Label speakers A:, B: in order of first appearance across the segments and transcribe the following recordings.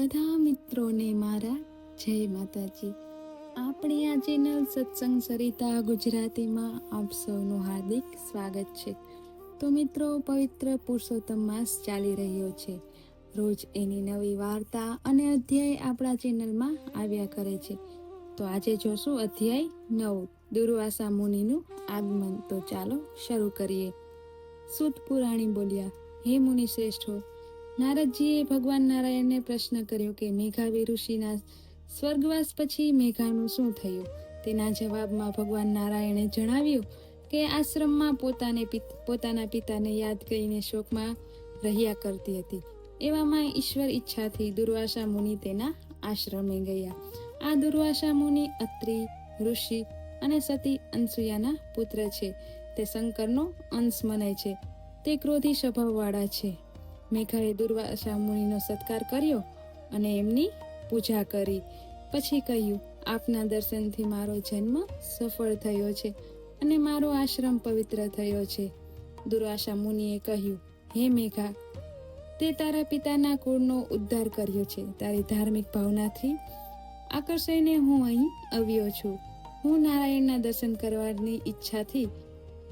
A: બધા મિત્રોને મારા જય માતાજી. આપણી આ ચેનલ સત્સંગ સરિતા ગુજરાતીમાં આપ સૌનું હાર્દિક સ્વાગત છે. તો મિત્રો, પવિત્ર પુરુષોત્તમ માસ ચાલી રહ્યો છે. રોજ એની નવી વાર્તા અને અધ્યાય આપણા ચેનલમાં આવ્યા કરે છે. તો આજે જોશું અધ્યાય 9, દુર્વાસા મુનિનું આગમન. તો ચાલો શરૂ કરીએ. સૂત પુરાણી બોલ્યા, હે મુનિ શ્રેષ્ઠો, નારદજીએ ભગવાન નારાયણને પ્રશ્ન કર્યો કે મેઘાવી ઋષિના સ્વર્ગવાસ પછી મેઘાનું શું થયું. તેના જવાબમાં ભગવાન નારાયણે જણાવ્યું કે આશ્રમમાં પોતાના પિતાને યાદ કરીને શોકમાં રહ્યા કરતી હતી. એવામાં ઈશ્વર ઈચ્છાથી દુર્વાસા મુનિ તેના આશ્રમે ગયા. આ દુર્વાસા મુનિ અત્રિ ઋષિ અને સતી અનસુયાના પુત્ર છે. તે શંકરનો અંશ મનાય છે. તે ક્રોધી સ્વભાવવાળા છે. મેઘાએ દુર્વાસા મુનિનો સત્કાર કર્યો અને એમની પૂજા કરી. પછી કહ્યું, આપના દર્શનથી મારો જન્મ સફળ થયો છે અને મારો આશ્રમ પવિત્ર થયો છે. દુર્વાસા મુનિએ કહ્યું, હે મેઘા, તે તારા પિતાના કુળનો ઉદ્ધાર કર્યો છે. તારી ધાર્મિક ભાવનાથી આકર્ષાઈને હું અહીં આવ્યો છું. હું નારાયણના દર્શન કરવાની ઈચ્છાથી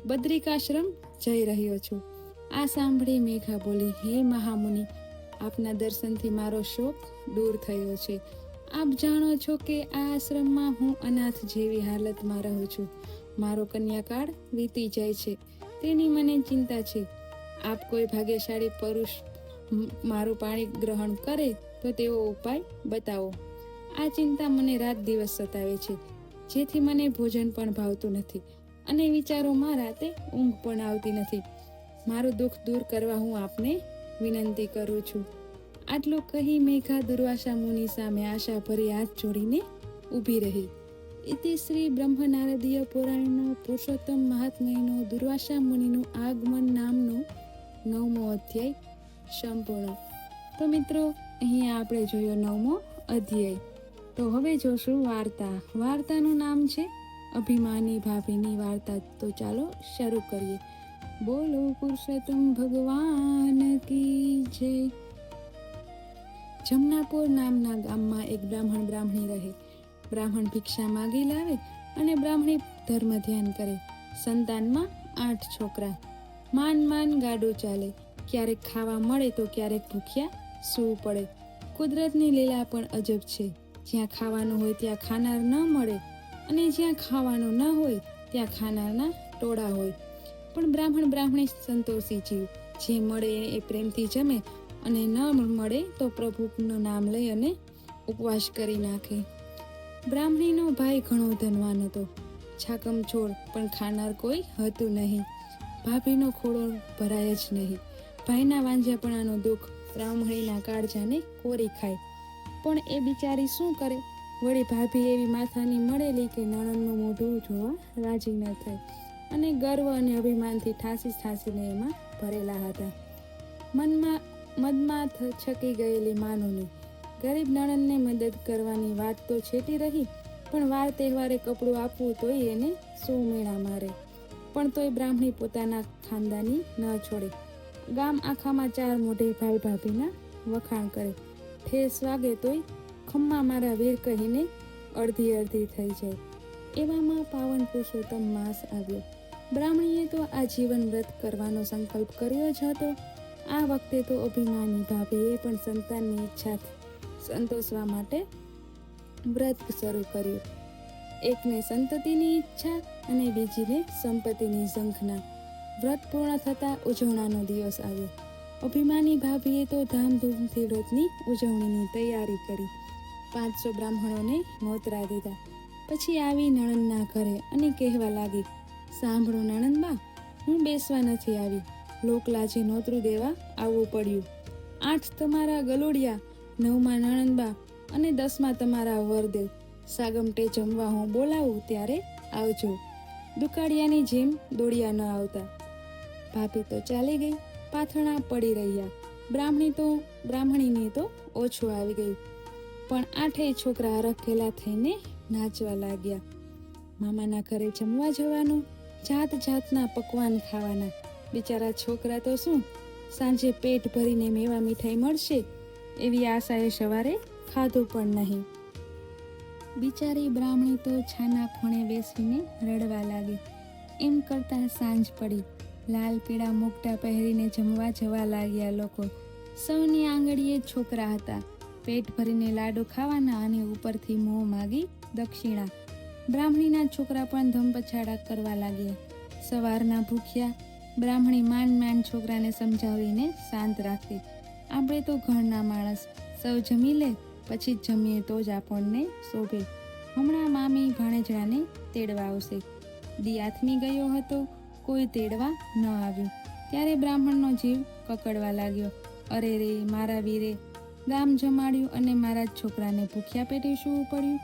A: બદ્રિકાશ્રમ જઈ રહ્યો છું. આ સાંભળી મેઘા બોલી, હે મહામુનિ, આપના દર્શનથી મારો શોક દૂર થયો છે. આપ જાણો છો કે આ આશ્રમમાં હું અનાથ જેવી હાલતમાં રહું છું. મારો કન્યાકાળ વીતી જાય છે, તેની મને ચિંતા છે. આપ કોઈ ભાગ્યશાળી પુરુષ મારું પાણી ગ્રહણ કરે તો તેવો ઉપાય બતાવો. આ ચિંતા મને રાત દિવસ સતાવે છે, જેથી મને ભોજન પણ ભાવતું નથી અને વિચારોમાં રાતે ઊંઘ પણ આવતી નથી. મારું દુઃખ દૂર કરવા હું આપને વિનંતી કરું છું. આટલું કહી મેઘા દુર્વાસા મુનિ સામે આશાભરી હાથ જોડીને ઊભી રહી. ઇતિ શ્રી બ્રહ્મ નારદીય પુરાણનો પુરુષોત્તમ મહાત્મ્યનો દુર્વાસા મુનિનું આગમન નામનો 9મો અધ્યાય સંપૂર્ણ. તો મિત્રો, અહીંયા આપણે જોયો 9મો અધ્યાય. તો હવે જોશું વાર્તા. વાર્તાનું નામ છે અભિમાની ભાભીની વાર્તા. તો ચાલો શરૂ કરીએ. બોલો પુરુષોત્તમ ભગવાન કી જય. જમનાપુર નામના ગામમાં એક બ્રાહ્મણી રહે. બ્રાહ્મણ ભિક્ષા માગી લાવે અને બ્રાહ્મણી ધર્મ ધ્યાન કરે. સંતાનમાં 8 છોકરા. માન ગાડું ચાલે. ક્યારેક ખાવા મળે તો ક્યારેક ભૂખ્યા સૂવું પડે. કુદરતની લીલા પણ અજબ છે. જ્યાં ખાવાનું હોય ત્યાં ખાનાર ન મળે અને જ્યાં ખાવાનું ન હોય ત્યાં ખાનારના ટોળા હોય. પણ બ્રાહ્મણી સંતોષી જીવ. જે મળે એ પ્રેમથી જમે અને ન મળે તો પ્રભુનું નામ લઈ અને ઉપવાસ કરી નાખે. બ્રાહ્મણીનો ભાઈ ઘણો ધનવાન હતો. છાકમછોડ, પણ ખાનાર કોઈ હતું નહીં. ભાભીનો ખોળો ભરાય જ નહીં. ભાઈના વાંઝાપણાનું દુઃખ બ્રાહ્મણીના કાળજાને કોરી ખાય. પણ એ બિચારી શું કરે? વળી ભાભી એવી માથાની મળેલી કે નણંદનું મોઢું જોવા રાજી ન થાય અને ગર્વ અને અભિમાનથી ઠાસીને એમાં ભરેલા હતા. મદમાં છકી ગયેલી માનોની ગરીબ નણંદને મદદ કરવાની વાત તો છેટી રહી, પણ વાર તહેવારે કપડું આપવું તોય એને શું મેળા મારે. પણ તોય બ્રાહ્મણી પોતાના ખાનદાની ન છોડે. ગામ આખામાં 4 મોઢે ભાઈ ભાભીના વખાણ કરે. ઠેસ વાગે તોય ખમ્મા મારા વીર કહીને અડધી થઈ જાય. એવામાં પાવન પુરુષોત્તમ માસ આવ્યો. બ્રાહ્મણીએ તો આ જીવન વ્રત કરવાનો સંકલ્પ કર્યો જ હતો. આ વખતે તો અભિમાની ભાભીએ પણ સંતાનની ઈચ્છા સંતોષવા માટે વ્રત શરૂ કર્યું. એકને સંતતિની ઈચ્છા અને બીજીને સંપત્તિની ઝંખના. વ્રત પૂર્ણ થતાં ઉજવણાનો દિવસ આવ્યો. અભિમાની ભાભીએ તો ધામધૂમથી વ્રતની ઉજવણીની તૈયારી કરી. 500 બ્રાહ્મણોને નોતરા દીધા. પછી આવી નણંદના ઘરે અને કહેવા લાગી, સાંભળો નણંદબા, હું બેસવા નથી આવી. લોકલાજે નોતરું દેવા આવવું પડ્યું. 8 તમારા ગલુડિયા, 9માં નણંદબા અને 10માં તમારા વરદેવ. સાગમટે જમવા હું બોલાવું ત્યારે આવજો. દુકાળિયાની જેમ દોડિયા ન આવતા. ભાભી તો ચાલી ગઈ. પાથરણા પડી રહ્યા. બ્રાહ્મણીને તો ઓછું આવી ગયું. પણ 8 છોકરા રખેલા થઈને નાચવા લાગ્યા. મામાના ઘરે જમવા જવાનું, જાતના પકવાન ખાવાના. બિચારા છોકરા તો શું, સાંજે પેટ ભરીને મેવા મીઠાઈ મળશે એવી આશાએ સવારે ખાધું પણ નહીં. બિચારી બ્રાહ્મણી તો છાના ખૂણે બેસીને રડવા લાગી. એમ કરતાં સાંજ પડી. લાલ પીળા મુગટા પહેરીને જમવા જવા લાગ્યા લોકો. સૌની આંગળીએ છોકરા હતા. પેટ ભરીને લાડુ ખાવાના અને ઉપરથી મોં માગી દક્ષિણા. બ્રાહ્મણીના છોકરા પણ ધમપછાડા કરવા લાગ્યા. સવારના ભૂખ્યા. બ્રાહ્મણી માંડ માંડ છોકરાને સમજાવીને શાંત રાખતી. આપણે તો ઘરના માણસ, સૌ જમી લે પછી જ જમીએ તો જ આપણને શોભે. હમણાં મામી ભાણેજરાને તેડવા આવશે. દી આથમી ગયો હતો, કોઈ તેડવા ન આવ્યું. ત્યારે બ્રાહ્મણનો જીવ કકડવા લાગ્યો. અરે રે મારા વીરે, ગામ જમાડ્યું અને મારા જ છોકરાને ભૂખ્યા પેટે સૂવું પડ્યું.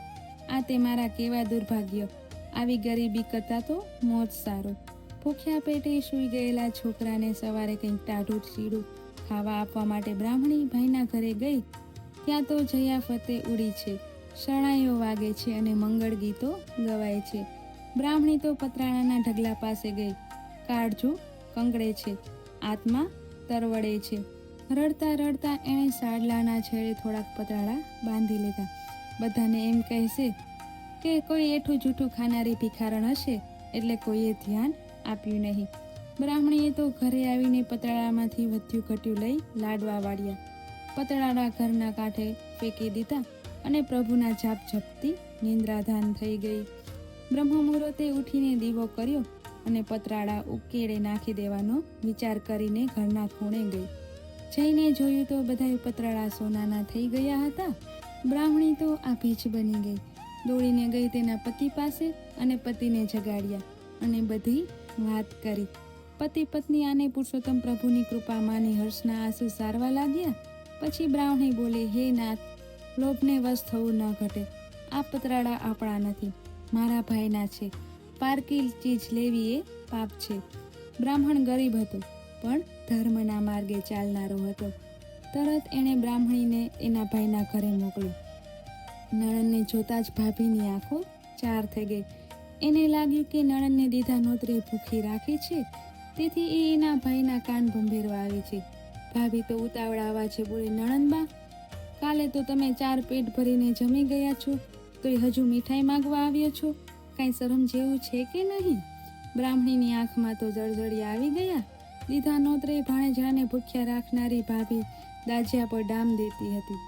A: આ તે મારા કેવા દુર્ભાગ્ય. આવી ગરીબી કરતાં તો મોત સારો. ભૂખ્યા પેટે સૂઈ ગયેલા છોકરાને સવારે કંઈક ટાઢું ચીડું ખાવા આપવા માટે બ્રાહ્મણી ભાઈના ઘરે ગઈ. ત્યાં તો જયા ફતે ઉડી છે, શરણાઈઓ વાગે છે અને મંગળ ગીતો ગવાય છે. બ્રાહ્મણી તો પતરાણાના ઢગલા પાસે ગઈ. કાળજું કંકળે છે, આત્મા તરવડે છે. રડતા રડતા એણે સાડલાના છેડે થોડાક પતરાળા બાંધી લીધા. બધાને એમ કહેશે કે કોઈ એઠું જૂઠું ખાનારી ભિખારણ હશે, એટલે કોઈએ ધ્યાન આપ્યું નહીં. બ્રાહ્મણીએ તો ઘરે આવીને પતરાળામાંથી વધ્યું ઘટ્યું લઈ લાડવા વાળ્યા. પતરાળા ઘરના કાંઠે ફેંકી દીધા અને પ્રભુના જાપ જપતી નિંદ્રાધાન થઈ ગઈ. બ્રહ્મ મુહૂર્તે ઉઠીને દીવો કર્યો અને પતરાળા ઉકેળે નાખી દેવાનો વિચાર કરીને ઘરના ખૂણે ગઈ. જઈને જોયું તો બધાય પતરાળા સોનાના થઈ ગયા હતા. બ્રાહ્મણી તો આભી જ બની ગઈ. દોડીને ગઈ તેના પતિ પાસે અને પતિને જગાડ્યા અને બધી વાત કરી. પતિ પત્ની આને પુરુષોત્તમ પ્રભુની કૃપા માની હર્ષના આંસુ સારવા લાગ્યા. પછી બ્રાહ્મણી બોલી, હે નાથ, લોભને વશ થવું ન ઘટે. આ પતરાળા આપણા નથી, મારા ભાઈના છે. પારકી ચીજ લેવી એ પાપ છે. બ્રાહ્મણ ગરીબ હતો પણ ધર્મના માર્ગે ચાલનારો હતો. તરત એણે બ્રાહ્મણીને એના ભાઈના ઘરે મોકલી. નણંદને જોતા જ ભાભીની આંખો ચાર થઈ ગઈ. એને લાગ્યું કે નણંદને દીધા નોતરે ભૂખી રાખી છે, તેથી એ એના ભાઈના કાન ભંભેરવા આવી છે. ભાભી તો ઉતાવળા અવાજે બોલી, નણંદબા, કાલે તો તમે 4 પેટ ભરીને જમી ગયા છો, તોય હજુ મીઠાઈ માંગવા આવ્યો છો? કાંઈ શરમ જેવું છે કે નહીં? બ્રાહ્મણીની આંખમાં તો જળજળી આવી ગયા. દીધા નોતરે ભાણેજાને ભૂખ્યા રાખનારી ભાભી દાજ્યા પર ડામ દેતી હતી.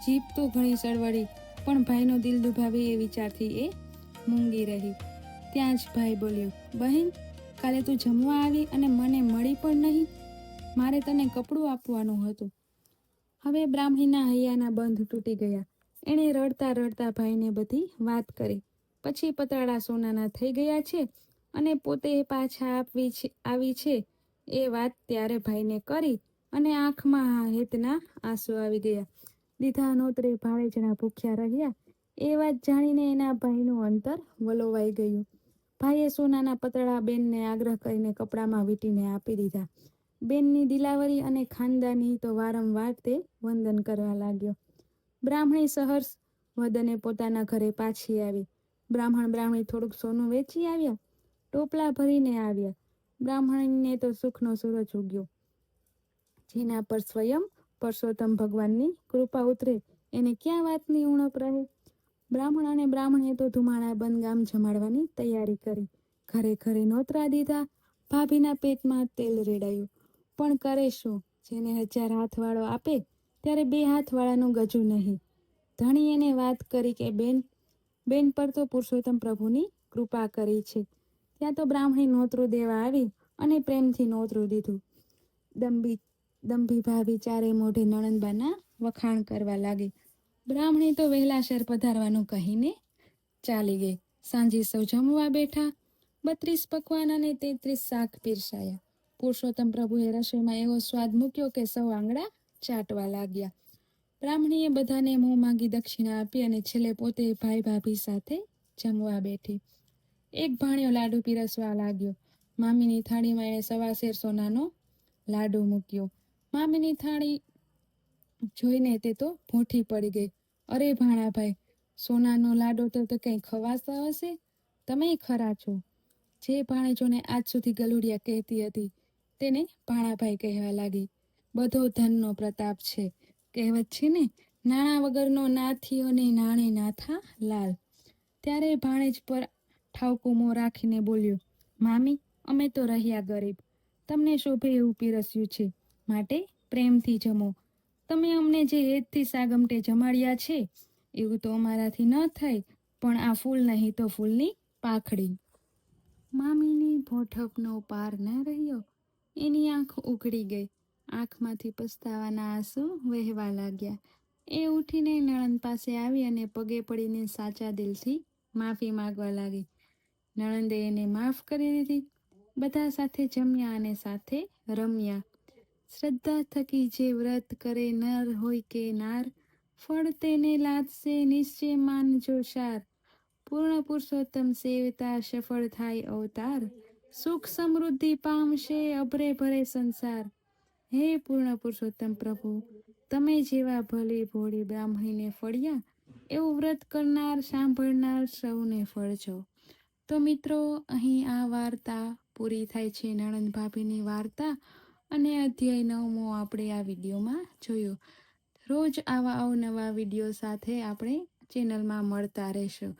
A: જીભ તો ઘણી સળવળી, પણ ભાઈનો દિલ દુભાવે એ વિચારથી એ મૂંગી રહી. ત્યાં જ ભાઈ બોલ્યો, બહેન, કાલે તું જમવા આવી અને મને મળી પણ નહીં. મારે તને કપડું આપવાનું હતું. હવે બ્રાહ્મણીના હૈયાના બંધ તૂટી ગયા. એણે રડતા રડતા ભાઈને બધી વાત કરી. પછી પતરાળા સોનાના થઈ ગયા છે અને પોતે પાછા આવી છે એ વાત ત્યારે ભાઈને કરી અને આંખમાં હેતના આંસુ આવી ગયા. દીધા નોતરે ભાણેજણા ભૂખ્યા રહ્યા એ વાત જાણીને એના ભાઈનું અંતર વલોવાઈ ગયું. ભાઈએ સોનાના પતરાળા બેનને આગ્રહ કરીને કપડામાં વીંટીને આપી દીધા. બેનની દિલાવરી અને ખાનદાની તો વારંવાર તે વંદન કરવા લાગ્યો. બ્રાહ્મણી સહર્ષ વદને પોતાના ઘરે પાછી આવી. બ્રાહ્મણી થોડુંક સોનું વેચી આવ્યા, ટોપલા ભરીને આવ્યા. બ્રાહ્મણીને તો સુખનો સૂરજ ઉગ્યો. જેના પર સ્વયં પરસોત્તમ ભગવાનની કૃપા ઉતરે એને ક્યાં વાતની ઉણપ રહે. બ્રાહ્મણ અને બ્રાહ્મણીએ તો ધુમાડા બંધ ગામ જમાડવાની તૈયારી કરી. ઘરે ઘરે નોતરા દીધા. ભાભીના પેટમાં તેલ રેડાયું. પણ કરે શું? જેને 1000 હાથવાળો આપે ત્યારે 2 હાથવાળાનું ગજું નહીં. ધણી એને વાત કરી કે બેન પર તો પુરુષોત્તમ પ્રભુની કૃપા કરી છે. ત્યાં તો બ્રાહ્મણી નોતરું દેવા આવી અને પ્રેમથી નોતરું દીધું. દંભી ભાભી ચારે મોઢે નણંદબાના વખાણ કરવા લાગી. બ્રાહ્મણી તો વહેલાસર પધારવાનું કહીને ચાલી ગઈ. સાંજે સૌ જમવા બેઠા. 32 પકવાન અને 33 શાક પીરસાયા. પુરુષોત્તમ પ્રભુએ રસોઈમાં એવો સ્વાદ મૂક્યો કે સૌ આંગળા ચાટવા લાગ્યા. બ્રાહ્મણીએ બધાને મોં માંગી દક્ષિણા આપી અને છેલ્લે પોતે ભાઈ ભાભી સાથે જમવા બેઠી. એક ભાણિયો લાડુ પીરસવા લાગ્યો. મામીની થાળીમાં એણે 1.25 સોનાનો લાડુ મૂક્યો. મામીની થાળી જોઈને તે તો ભોંઠી પડી ગઈ. અરે ભાણાભાઈ, સોનાનો લાડો તો કંઈ ખવાતો હશે? તમે ખરા છો. જે ભાણેજોને આજ સુધી ગલુડિયા કહેતી હતી તેને ભાણાભાઈ કહેવા લાગી. બધો ધનનો પ્રતાપ છે. કહેવત છે ને, નાણાં વગરનો નાથીઓ ને નાણે નાથા લાલ. ત્યારે ભાણેજ પર ઠાવકો મોં રાખીને બોલ્યો, મામી, અમે તો રહ્યા ગરીબ, તમને શોભે એવું પીરસ્યું છે, માટે પ્રેમથી જમો. તમે અમને જે હેતથી સાગમટે જમાડ્યા છે એવું તો અમારાથી ન થાય, પણ આ ફૂલ નહીં તો ફૂલની પાખડી. મામીની ભોઠપનો પાર ન રહ્યો. એની આંખ ઉઘડી ગઈ. આંખમાંથી પસ્તાવાના આંસુ વહેવા લાગ્યા. એ ઉઠીને નણંદ પાસે આવી અને પગે પડીને સાચા દિલથી માફી માંગવા લાગી. નણંદે એને માફ કરી દીધી. બધા સાથે જમ્યા અને સાથે રમ્યા. શ્રદ્ધા થકી જે વ્રત કરે નર હોય કે નાર, ફળ તેને લાદશે નિશ્ચય માનજો સાર. પૂર્ણ પુરુષોત્તમ સેવતા સફળ થાય અવતાર, સુખ સમૃદ્ધિ પામશે અભરે ભરે સંસાર. હે પૂર્ણ પુરુષોત્તમ પ્રભુ, તમે જેવા ભલી ભોળી બ્રાહ્મણીને ફળ્યા, એવું વ્રત કરનાર સાંભળનાર સૌને ફળજો. તો મિત્રો, અહીં આ વાર્તા પૂરી થાય છે, નણંદ ભાભીની વાર્તા. અને અધ્યાય 9મો આપણે આ વિડીયોમાં જોયો. રોજ આવા અવનવા વિડીયો સાથે આપણે ચેનલમાં મળતા રહેશું.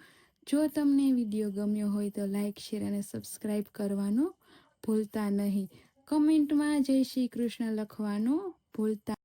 A: જો તમને વિડીયો ગમ્યો હોય તો લાઈક, શેર અને સબસ્ક્રાઈબ કરવાનું ભૂલતા નહીં. કમેન્ટમાં જય શ્રી કૃષ્ણ લખવાનું ભૂલતા